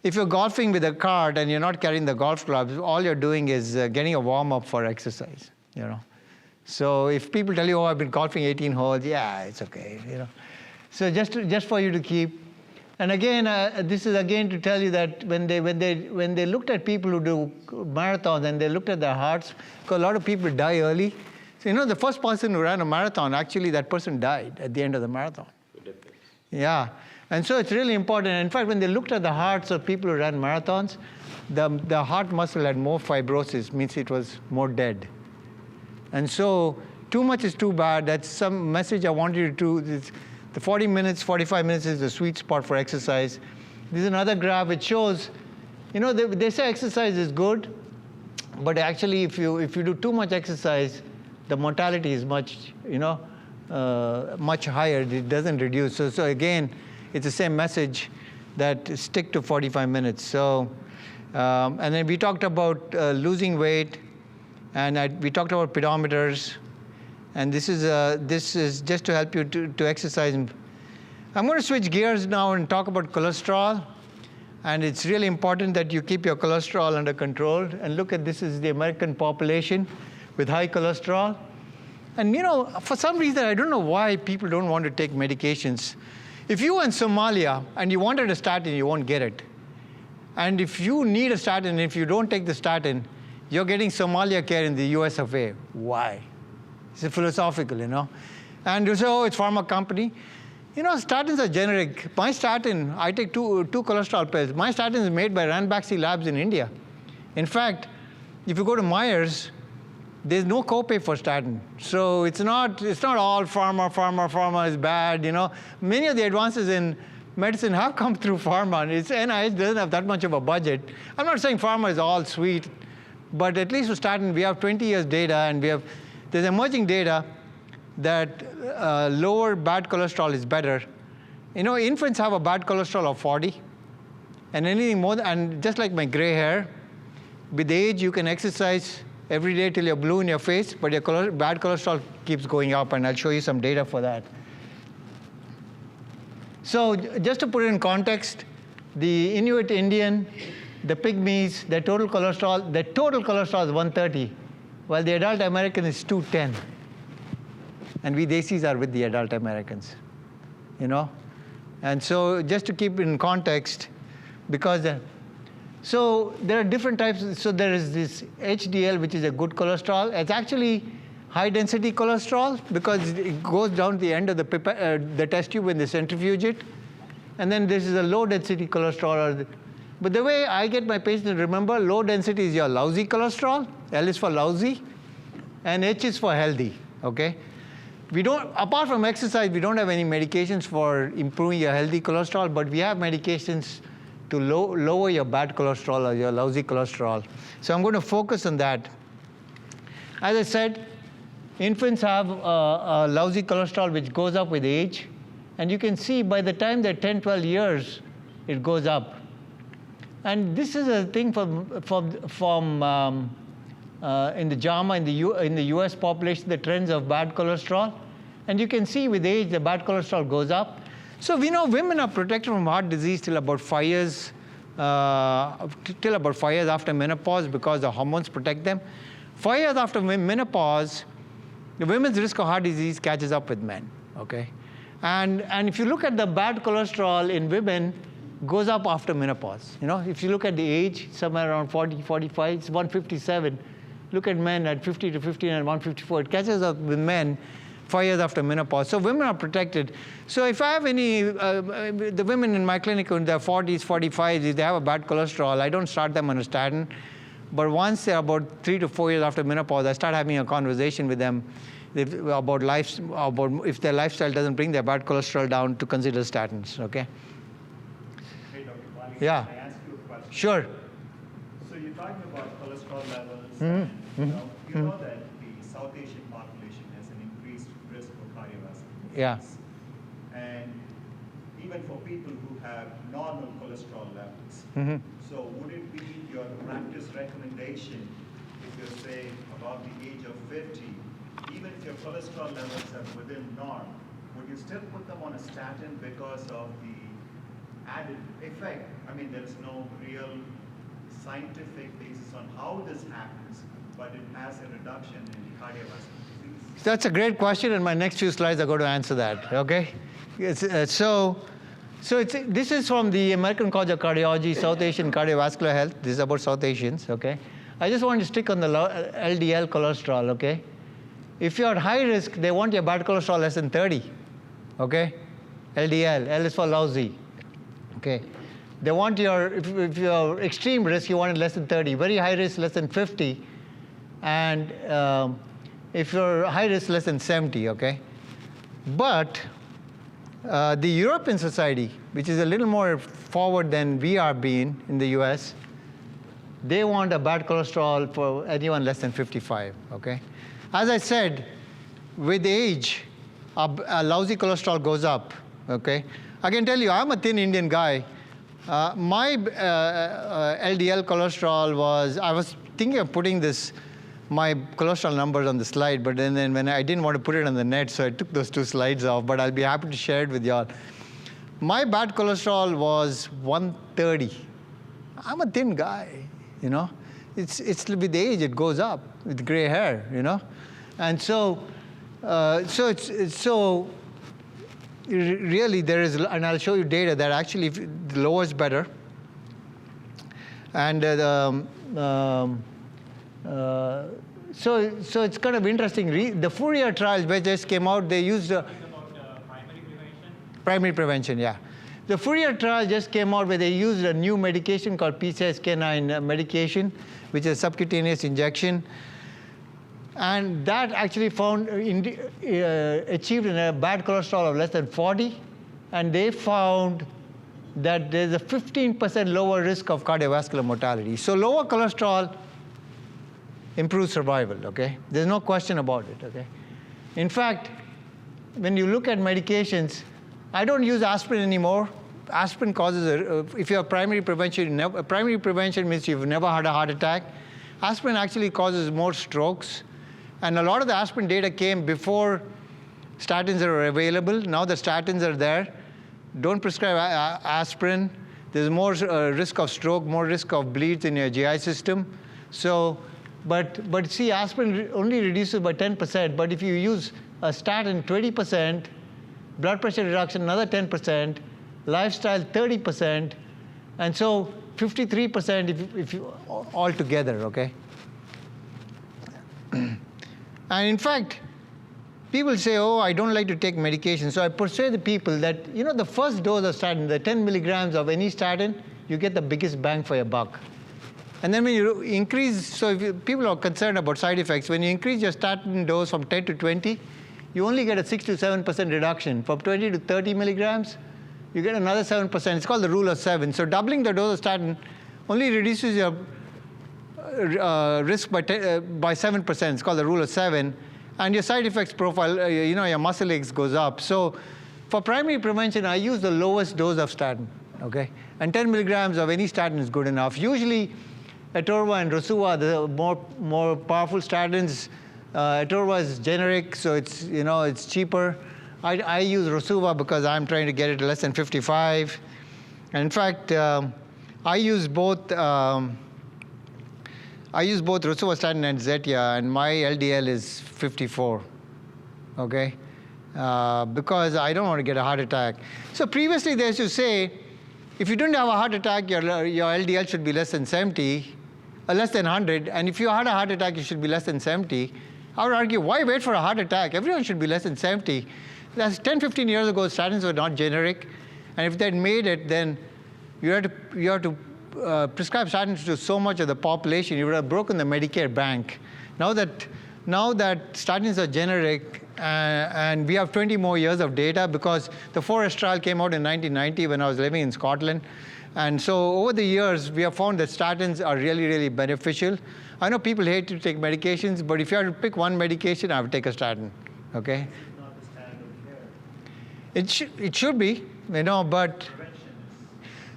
if you're golfing with a cart and you're not carrying the golf clubs, all you're doing is getting a warm up for exercise. You know, so if people tell you, "Oh, I've been golfing 18 holes," yeah, it's okay. You know, so just for you to keep. And again, this is again to tell you that when they looked at people who do marathons and they looked at their hearts, because a lot of people die early. So you know, the first person who ran a marathon, actually that person died at the end of the marathon. Yeah, and so it's really important. In fact, when they looked at the hearts of people who ran marathons, the heart muscle had more fibrosis, means it was more dead. And so too much is too bad. That's some message I want you to do. The 40 minutes, 45 minutes is the sweet spot for exercise. This is another graph which shows, you know, they say exercise is good, but actually if you do too much exercise, the mortality is much, you know, much higher. It doesn't reduce. So again, it's the same message that stick to 45 minutes. So, and then we talked about losing weight, and we talked about pedometers. And this is just to help you to exercise. I'm going to switch gears now and talk about cholesterol. And it's really important that you keep your cholesterol under control. And look at this is the American population with high cholesterol. And you know, for some reason, I don't know why people don't want to take medications. If you were in Somalia and you wanted a statin, you won't get it. And if you need a statin, if you don't take the statin, you're getting Somalia care in the US of A. Why? It's philosophical, you know. And you say, oh, it's pharma company. You know, statins are generic. My statin, I take two cholesterol pills. My statin is made by Ranbaxy Labs in India. In fact, if you go to Myers, there's no copay for statin. So it's not all pharma is bad, you know. Many of the advances in medicine have come through pharma, and NIH doesn't have that much of a budget. I'm not saying pharma is all sweet, but at least with statin, we have 20 years data, and there's emerging data that lower bad cholesterol is better. You know, infants have a bad cholesterol of 40, and anything more and just like my gray hair, with age you can exercise every day till you're blue in your face, but your bad cholesterol keeps going up, and I'll show you some data for that. So just to put it in context, the Inuit Indian, the Pygmies, their total cholesterol is 130. While the adult American is 210. And we Desis are with the adult Americans, you know. And so just to keep it in context, because so there are different types. So there is this HDL, which is a good cholesterol. It's actually high density cholesterol because it goes down to the end of the test tube when they centrifuge it. And then this is a low density cholesterol. But the way I get my patients to remember, low density is your lousy cholesterol. L is for lousy, and H is for healthy, okay? Apart from exercise, we don't have any medications for improving your healthy cholesterol, but we have medications to lower your bad cholesterol or your lousy cholesterol. So I'm going to focus on that. As I said, infants have a lousy cholesterol which goes up with age. And you can see by the time they're 10, 12 years, it goes up. And this is a thing from in the JAMA, in the US population, the trends of bad cholesterol. And you can see with age, the bad cholesterol goes up. So we know women are protected from heart disease till about 5 years, after menopause because the hormones protect them. 5 years after menopause, the women's risk of heart disease catches up with men, okay? And if you look at the bad cholesterol in women, goes up after menopause. You know, if you look at the age, somewhere around 40, 45, it's 157. look at men at 50 to 15 and 154. It catches up with men 5 years after menopause. So women are protected. So if I have any, the women in my clinic in their 40s, 45s, if they have a bad cholesterol, I don't start them on a statin. But once they're about 3 to 4 years after menopause, I start having a conversation with them about if their lifestyle doesn't bring their bad cholesterol down, to consider statins, okay? Hey, Dr. Baliga, Yeah. can I ask you a question? Sure. So you're talking about cholesterol levels, Mhm. and you know that the South Asian population has an increased risk for cardiovascular disease. Yeah. And even for people who have normal cholesterol levels. Mhm. So would it be your practice recommendation if you're, say, above the age of 50, even if your cholesterol levels are within norm, would you still put them on a statin because of the added effect? I mean, there is no real scientific basis on how this happens, but it has a reduction in cardiovascular disease. That's a great question, and my next few slides are going to answer that, okay? This is from the American College of Cardiology, South Asian Cardiovascular Health. This is about South Asians, okay? I just want to stick on the LDL cholesterol, okay? If you're at high risk, they want your bad cholesterol less than 30, okay? LDL, L is for lousy, okay? They want if you're extreme risk, you want it less than 30. Very high risk, less than 50. And if you're high risk, less than 70, okay? But the European Society, which is a little more forward than we are being in the US, they want a bad cholesterol for anyone less than 55, okay? As I said, with age, a lousy cholesterol goes up, okay? I can tell you, I'm a thin Indian guy. My LDL cholesterol I was thinking of putting my cholesterol numbers on the slide, but then when I didn't want to put it on the net, so I took those 2 slides off, but I'll be happy to share it with y'all. My bad cholesterol was 130. I'm a thin guy, you know? It's with age, it goes up with gray hair, you know? And really there is, and I'll show you data that actually the lower is better. And so it's kind of interesting. The Fourier trials which just came out, they used About primary prevention? Primary prevention, yeah. The Fourier trial just came out where they used a new medication called PCSK9 medication, which is a subcutaneous injection. And that actually found achieved a bad cholesterol of less than 40. And they found that there's a 15% lower risk of cardiovascular mortality. So lower cholesterol improves survival, okay? There's no question about it, okay? In fact, when you look at medications, I don't use aspirin anymore. Aspirin causes, if you have primary prevention, primary prevention means you've never had a heart attack. Aspirin actually causes more strokes. And a lot of the aspirin data came before statins are available. Now the statins are there. Don't prescribe aspirin. There's more risk of stroke, more risk of bleeds in your GI system. So, but see, aspirin only reduces by 10%. But if you use a statin, 20%, blood pressure reduction, another 10%, lifestyle, 30%, and so 53% if you all together, okay? And in fact, people say, oh, I don't like to take medication. So I persuade the people that, you know, the first dose of statin, the 10 milligrams of any statin, you get the biggest bang for your buck. And then when you increase, so if people are concerned about side effects, when you increase your statin dose from 10 to 20, you only get a 6 to 7% reduction. From 20 to 30 milligrams, you get another 7%. It's called the rule of 7. So doubling the dose of statin only reduces your risk by 7%. It's called the rule of 7. And your side effects profile, you know, your muscle aches goes up. So for primary prevention, I use the lowest dose of statin, okay? And 10 milligrams of any statin is good enough. Usually, Atorva and Rosuva are the more powerful statins. Atorva is generic, so it's, you know, it's cheaper. I use Rosuva because I'm trying to get it less than 55. And in fact, I use both rosuvastatin and Zetia, and my LDL is 54, okay? Because I don't want to get a heart attack. So previously they used to say, if you didn't have a heart attack, your LDL should be less than 70. less than 100, and if you had a heart attack, you should be less than 70. I would argue, why wait for a heart attack? Everyone should be less than 70. That's 10, 15 years ago, statins were not generic, and if they'd made it, then you have to prescribe statins to so much of the population, you would have broken the Medicare bank. Now that statins are generic, and we have 20 more years of data because the Forest trial came out in 1990 when I was living in Scotland. And so over the years, we have found that statins are really, really beneficial. I know people hate to take medications, but if you had to pick one medication, I would take a statin, okay? It's not the standard of care. It should be, but... Prevention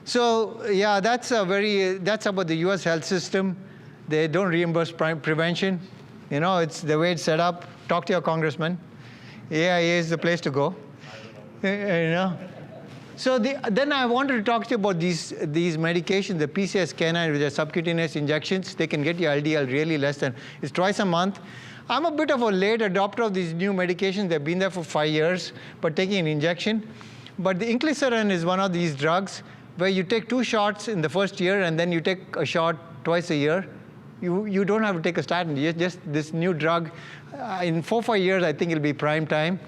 is. So, yeah, that's about the US health system. They don't reimburse prevention. It's the way it's set up. Talk to your congressman. AIA is the place to go. So then I wanted to talk to you about these medications, the PCSK9, which are subcutaneous injections. They can get your LDL really less than, it's twice a month. I'm a bit of a late adopter of these new medications. They've been there for 5 years, but taking an injection. But the inclisiran is one of these drugs where you take 2 shots in the first year, and then you take a shot twice a year. You don't have to take a statin. You just this new drug. In 4 or 5 years, I think it'll be prime time.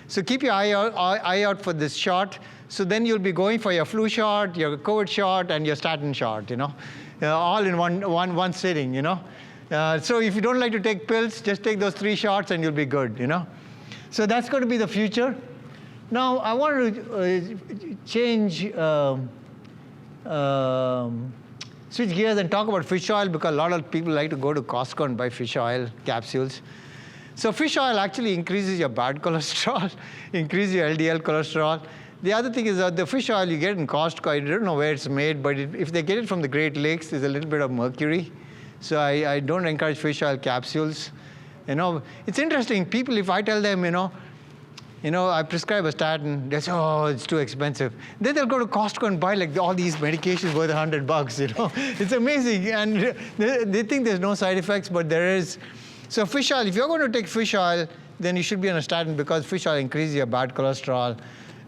So keep your eye out for this shot. So then you'll be going for your flu shot, your COVID shot, and your statin shot. All in one sitting. So if you don't like to take pills, just take those 3 shots, and you'll be good. So that's going to be the future. Now I want to change. Switch gears and talk about fish oil, because a lot of people like to go to Costco and buy fish oil capsules. So fish oil actually increases your bad cholesterol, increases your LDL cholesterol. The other thing is that the fish oil you get in Costco, I don't know where it's made, but if they get it from the Great Lakes, there's a little bit of mercury. So I don't encourage fish oil capsules. It's interesting. People, if I tell them, I prescribe a statin, they say, oh, it's too expensive. Then they'll go to Costco and buy like all these medications worth $100, It's amazing. And they think there's no side effects, but there is. So fish oil, if you're going to take fish oil, then you should be on a statin, because fish oil increases your bad cholesterol.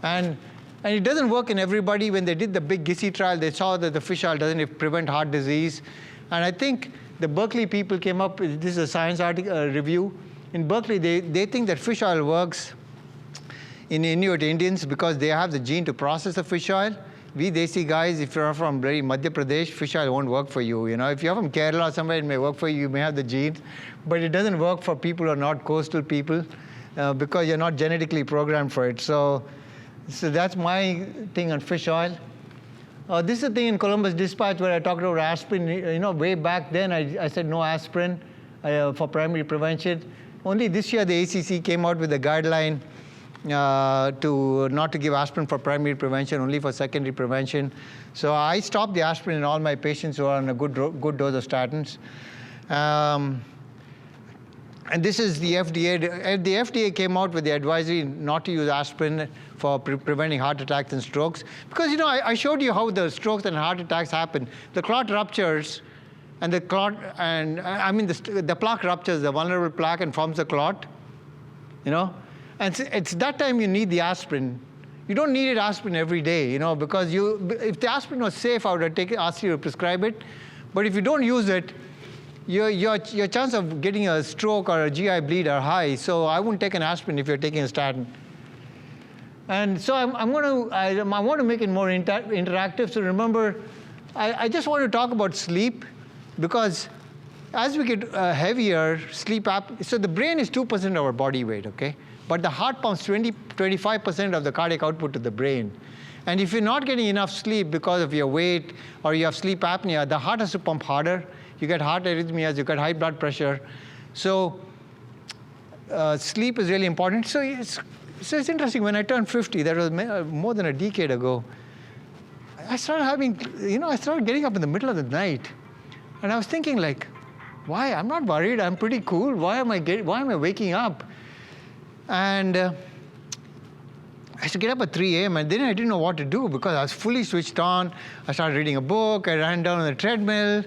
And it doesn't work in everybody. When they did the big GISI trial, they saw that the fish oil doesn't prevent heart disease. And I think the Berkeley people came up with, this is a science article review. In Berkeley, they think that fish oil works in Inuit Indians because they have the gene to process the fish oil. We Desi guys, if you're from very Madhya Pradesh, fish oil won't work for you. If you're from Kerala or somewhere, it may work for you. You may have the genes, but it doesn't work for people who are not coastal people because you're not genetically programmed for it. So that's my thing on fish oil. This is a thing in Columbus Dispatch where I talked about aspirin. Way back then, I said no aspirin for primary prevention. Only this year, the ACC came out with a guideline not to give aspirin for primary prevention, only for secondary prevention. So I stopped the aspirin in all my patients who are on a good dose of statins. And this is the FDA. The FDA came out with the advisory not to use aspirin for preventing heart attacks and strokes. Because, I showed you how the strokes and heart attacks happen. The clot ruptures, and the plaque ruptures, the vulnerable plaque, and forms a clot, And it's that time you need the aspirin. You don't need aspirin every day, because if the aspirin was safe, I would have asked you to prescribe it. But if you don't use it, your chance of getting a stroke or a GI bleed are high. So I wouldn't take an aspirin if you're taking a statin. And so I want to make it more interactive. So remember, I just want to talk about sleep, because as we get heavier, sleep apnea. So the brain is 2% of our body weight, okay? But the heart pumps 25% of the cardiac output to the brain. And if you're not getting enough sleep because of your weight or you have sleep apnea, the heart has to pump harder. You get heart arrhythmias, you get high blood pressure. So sleep is really important. So it's interesting. When I turned 50, that was more than a decade ago, I started getting up in the middle of the night. And I was thinking, like, why? I'm not worried. I'm pretty cool. Why am I waking up? And I used to get up at 3 a.m. and then I didn't know what to do because I was fully switched on. I started reading a book. I ran down on the treadmill.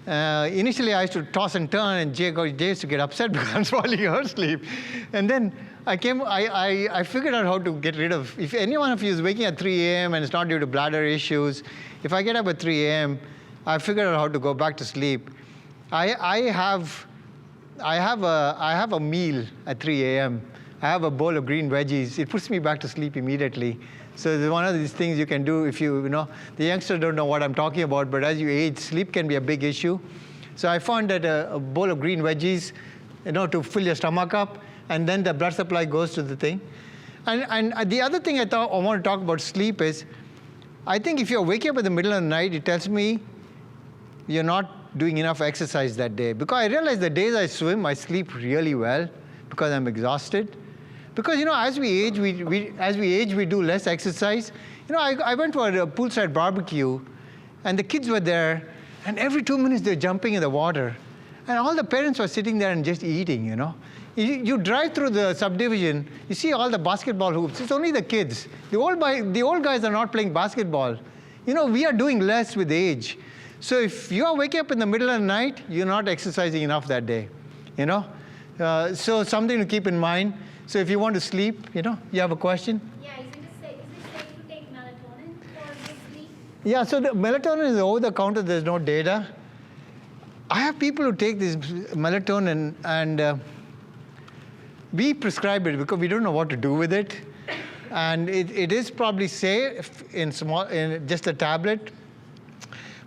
Initially, I used to toss and turn, and Jay used to get upset because I'm spoiling her sleep. And then I figured out how to get rid of, if any one of you is waking at 3 a.m. and it's not due to bladder issues, if I get up at 3 a.m., I figured out how to go back to sleep. I have a meal at 3 a.m. I have a bowl of green veggies. It puts me back to sleep immediately. So it's one of these things you can do if you know, the youngsters don't know what I'm talking about, but as you age, sleep can be a big issue. So I found that a bowl of green veggies, to fill your stomach up, and then the blood supply goes to the thing. And the other thing I want to talk about sleep is, I think if you're waking up in the middle of the night, it tells me you're not doing enough exercise that day. Because I realize the days I swim, I sleep really well because I'm exhausted. Because as we age, we do less exercise. I went for a poolside barbecue, and the kids were there, and every 2 minutes they're jumping in the water, and all the parents were sitting there and just eating. You drive through the subdivision, you see all the basketball hoops. It's only the kids. The old guys are not playing basketball. We are doing less with age. So if you are waking up in the middle of the night, you're not exercising enough that day. So something to keep in mind. So if you want to sleep, you have a question? Yeah, is it safe to take melatonin for sleep? Yeah, so the melatonin is over the counter, there's no data. I have people who take this melatonin and we prescribe it because we don't know what to do with it. And it is probably safe in just a tablet.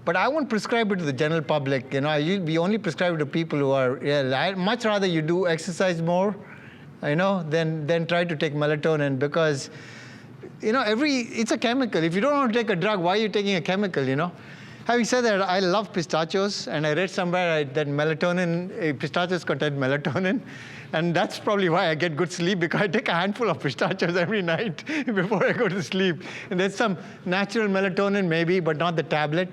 But I won't prescribe it to the general public. We only prescribe it to people who are ill. I'd much rather you do exercise more, than try to take melatonin, because it's a chemical. If you don't want to take a drug, why are you taking a chemical? Having said that, I love pistachios, and I read somewhere that pistachios contain melatonin, and that's probably why I get good sleep, because I take a handful of pistachios every night before I go to sleep. And there's some natural melatonin maybe, but not the tablet.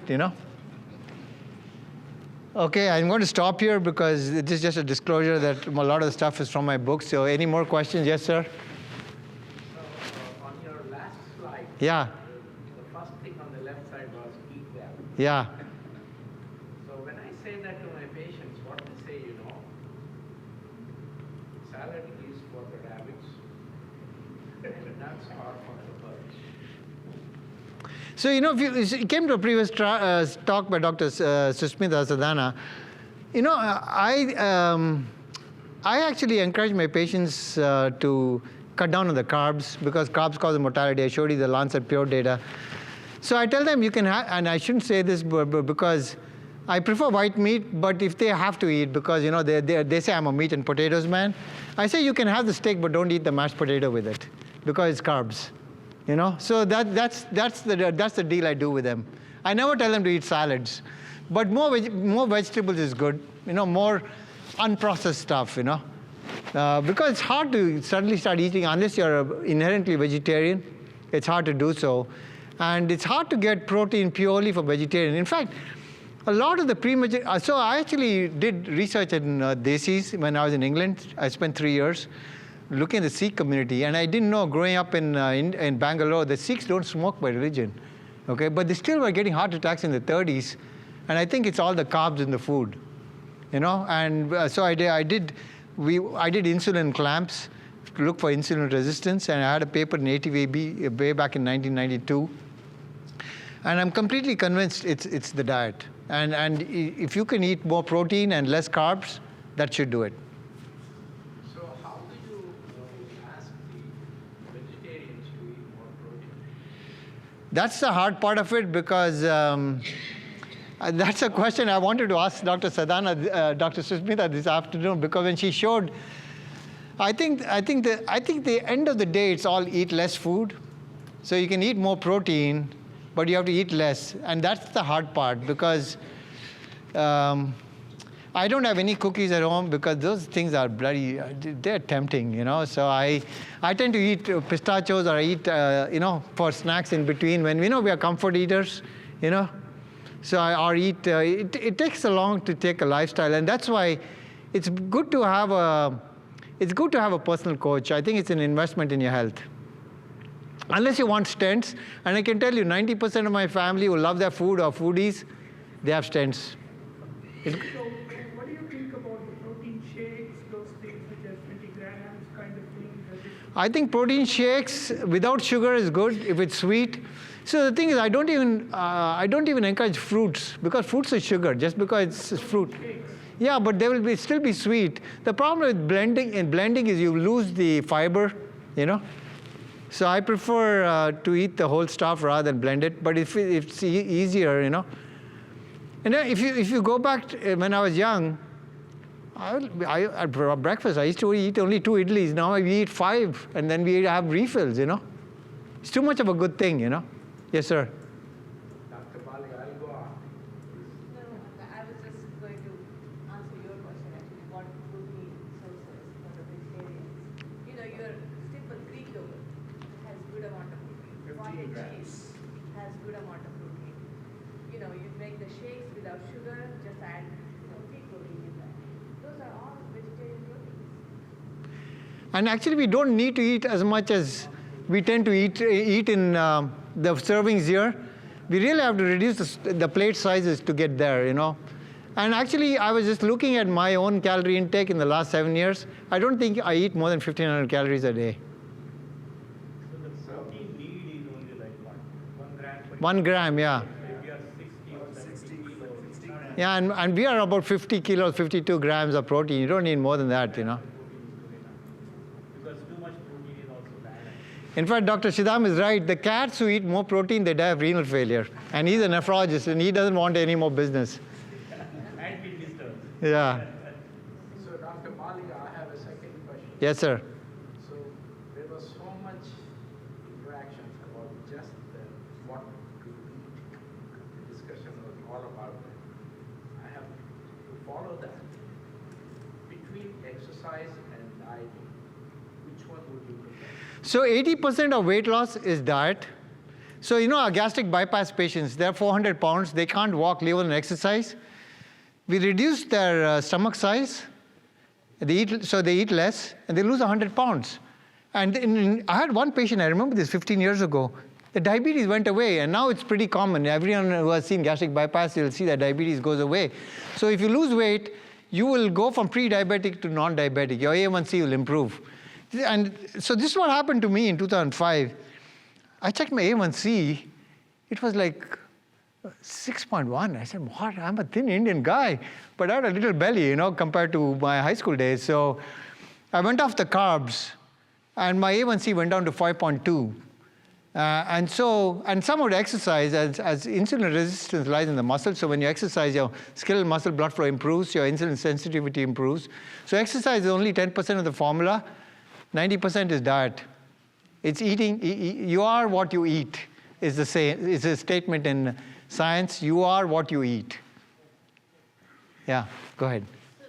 Okay, I'm going to stop here because it is just a disclosure that a lot of the stuff is from my book. So any more questions? Yes, sir? So, on your last slide, Yeah. the first thing on the left side was eat well. Yeah. So when I say that to my patients, what they say, salad is for the rabbits, and nuts are for the birds. So, if you came to a previous talk by Dr. Susmita Sadhana, I actually encourage my patients to cut down on the carbs, because carbs cause mortality. I showed you the Lancet Pure data. So I tell them you can have, and I shouldn't say this because I prefer white meat, but if they have to eat, because they say I'm a meat and potatoes man, I say you can have the steak, but don't eat the mashed potato with it, because it's carbs. So that's the deal I do with them. I never tell them to eat salads, but more vegetables is good. More unprocessed stuff. Because it's hard to suddenly start eating unless you're inherently vegetarian. It's hard to do so, and it's hard to get protein purely from vegetarian. In fact, a lot of the premature. So I actually did research in Desis when I was in England. I spent 3 years looking at the Sikh community, and I didn't know, growing up in Bangalore, the Sikhs don't smoke by religion, okay? But they still were getting heart attacks in the 30s, and I think it's all the carbs in the food, And so I did insulin clamps to look for insulin resistance, and I had a paper in ATVB way back in 1992, and I'm completely convinced it's the diet, and if you can eat more protein and less carbs, that should do it. That's the hard part of it, because that's a question I wanted to ask Dr. Sadhana, Dr. Susmita this afternoon, because when she showed, I think the end of the day, it's all eat less food. So you can eat more protein, but you have to eat less. And that's the hard part, because I don't have any cookies at home, because those things are they're tempting, So I tend to eat pistachios, or I eat, for snacks in between when, we are comfort eaters, So I eat, it takes so long to take a lifestyle, and that's why it's good to have a personal coach. I think it's an investment in your health. Unless you want stents, and I can tell you 90% of my family who love their food or foodies, they have stents. So what do you think about the protein shakes, those things which are 20 grams kind of thing? I think protein shakes without sugar is good if it's sweet. So the thing is, I don't even encourage fruits, because fruits are sugar just because it's fruit. Yeah, but they will still be sweet. The problem with blending is you lose the fiber, you know. So I prefer to eat the whole stuff rather than blend it. But if it's easier, you know. And then if you go back to, when I was young, at breakfast I used to eat only 2 idlis. Now we eat 5, and then we have refills, you know. It's too much of a good thing, you know. Yes, sir. Dr. Baliga, I'll go on. No, I was just going to answer your question actually, what protein sources for the vegetarians. You know, your simple Greek yogurt has good amount of protein. 15 Cottage grams. cheese has good amount of protein. You know, you make the shakes without sugar, just add, pea protein in that. Those are all vegetarian proteins. And actually, we don't need to eat as much as we tend to eat in the servings here. We really have to reduce the plate sizes to get there, you know. And actually, I was just looking at my own calorie intake in the last 7 years. I don't think I eat more than 1,500 calories a day. So the protein need is only like what? 1 gram per 1 gram, yeah. If you are 60 or 70 kilos, it's not enough. Yeah, and we are about 50 kilos, 52 grams of protein. You don't need more than that, you know. Because too much protein is also bad. In fact, Dr. Shidam is right. The cats who eat more protein, they die of renal failure. And he's a nephrologist, and he doesn't want any more business. And it disturbs. Yeah. So Dr. Baliga, I have a second question. Yes, sir. So there was so much interaction about just what to eat. The discussion was all about that. I have to follow that. Between exercise and dieting, which one would you prefer? So 80% of weight loss is diet. So you know our gastric bypass patients, they're 400 pounds. They can't walk, live on exercise. We reduce their stomach size. So they eat less, and they lose 100 pounds. And I had one patient, I remember this 15 years ago. The diabetes went away, and now it's pretty common. Everyone who has seen gastric bypass, you'll see that diabetes goes away. So if you lose weight, you will go from pre-diabetic to non-diabetic. Your A1C will improve. And so this is what happened to me in 2005. I checked my A1C. It was like 6.1. I said, what? I'm a thin Indian guy, but I had a little belly, you know, compared to my high school days. So I went off the carbs, and my A1C went down to 5.2. And some would exercise as insulin resistance lies in the muscle. So when you exercise, your skeletal muscle blood flow improves, your insulin sensitivity improves. So exercise is only 10% of the formula. 90% is diet. It's eating. You are what you eat is a statement in science. You are what you eat. Yeah, go ahead. So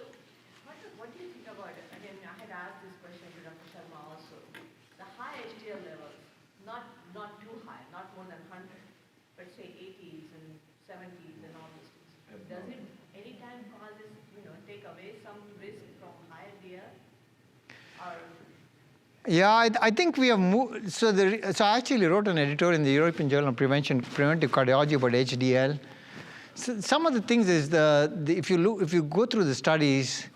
what do you think about it? Again, I had asked this question to Dr. Sharma also. The high HDL levels, not too high, not more than 100, but say 80s and 70s and all these things. Does it anytime causes, take away some risk from high HDL? Or Yeah, I think we have moved. So I actually wrote an editorial in the European Journal of Preventive Cardiology about HDL. So some of the things is if you go through the studies,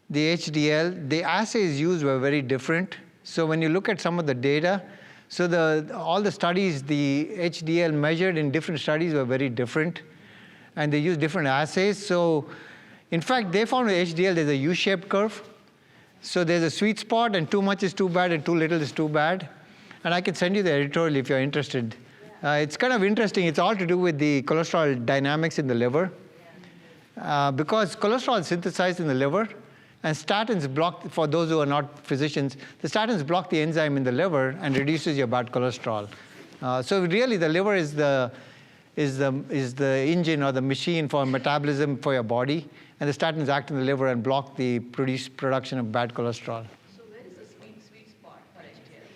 the HDL, the assays used were very different. So when you look at some of the data, so all the studies, the HDL measured in different studies were very different, and they used different assays. So in fact, they found with HDL there's a U-shaped curve. So there's a sweet spot, and too much is too bad, and too little is too bad. And I can send you the editorial if you're interested. It's kind of interesting. It's all to do with the cholesterol dynamics in the liver. Because cholesterol is synthesized in the liver, and statins block, for those who are not physicians, the statins block the enzyme in the liver and reduces your bad cholesterol. So really the liver is the engine or the machine for metabolism for your body, and the statins act in the liver and block the production of bad cholesterol. so where is the sweet spot for HDL?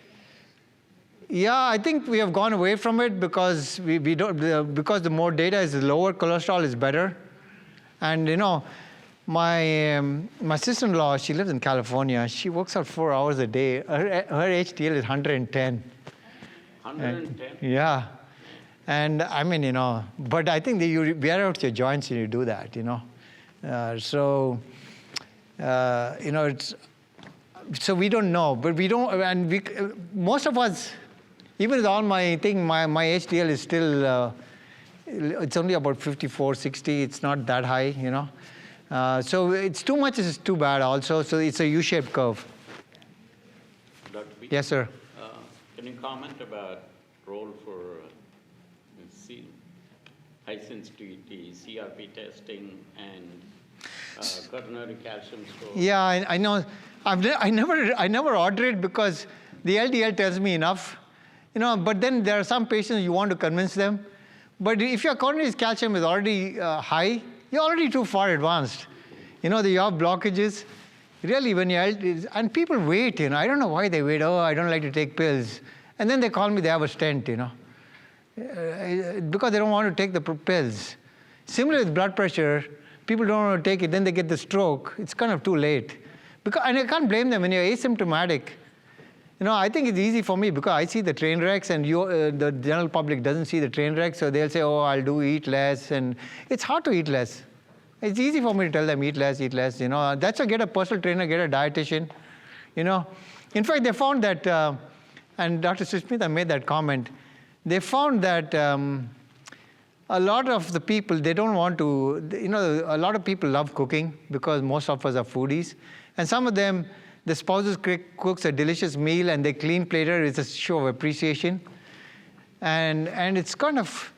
Yeah, I think we have gone away from it because we don't, because the more data is lower, cholesterol is better. And my sister-in-law, she lives in California. She works out 4 hours a day. Her HDL is 110. 110? Yeah. And I mean, but I think you wear out your joints when you do that, it's, so we don't know, but we don't, and most of us, even with all my thing, my HDL is still, it's only about 54, 60. It's not that high, So it's too much is too bad also. So it's a U-shaped curve. Dr. B? Yes, sir. Can you comment about role for high sensitivity CRP testing and coronary calcium score? Yeah, I know. I never order it because the LDL tells me enough. But then there are some patients you want to convince them. But if your coronary calcium is already high, you're already too far advanced. You have blockages. Really, when and people wait, I don't know why they wait. Oh, I don't like to take pills. And then they call me, they have a stent, because they don't want to take the pills. Similarly with blood pressure, people don't want to take it, then they get the stroke. It's kind of too late. And I can't blame them when you're asymptomatic. I think it's easy for me because I see the train wrecks and the general public doesn't see the train wrecks, so they'll say, oh, I'll eat less. And it's hard to eat less. It's easy for me to tell them, eat less, eat less. That's why get a personal trainer, get a dietitian. In fact, they found that, and Dr. Sushmita made that comment, they found that a lot of the people, they don't want to, a lot of people love cooking because most of us are foodies. And some of them, the spouses cooks a delicious meal and they clean plater. It's a show of appreciation. And it's kind of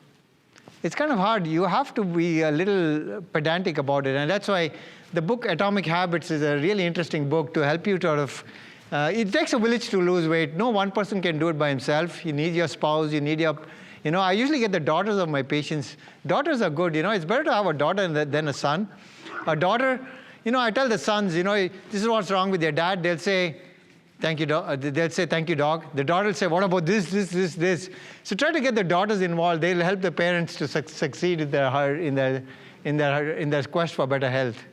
hard. You have to be a little pedantic about it. And that's why the book Atomic Habits is a really interesting book to help you it takes a village to lose weight. No one person can do it by himself. You need your spouse, you need your, I usually get the daughters of my patients. Daughters are good, it's better to have a daughter than a son. A daughter, I tell the sons, this is what's wrong with your dad. They'll say, thank you, dog. They'll say, thank you, dog. The daughter will say, what about this? So try to get the daughters involved. They'll help the parents to succeed in their quest for better health.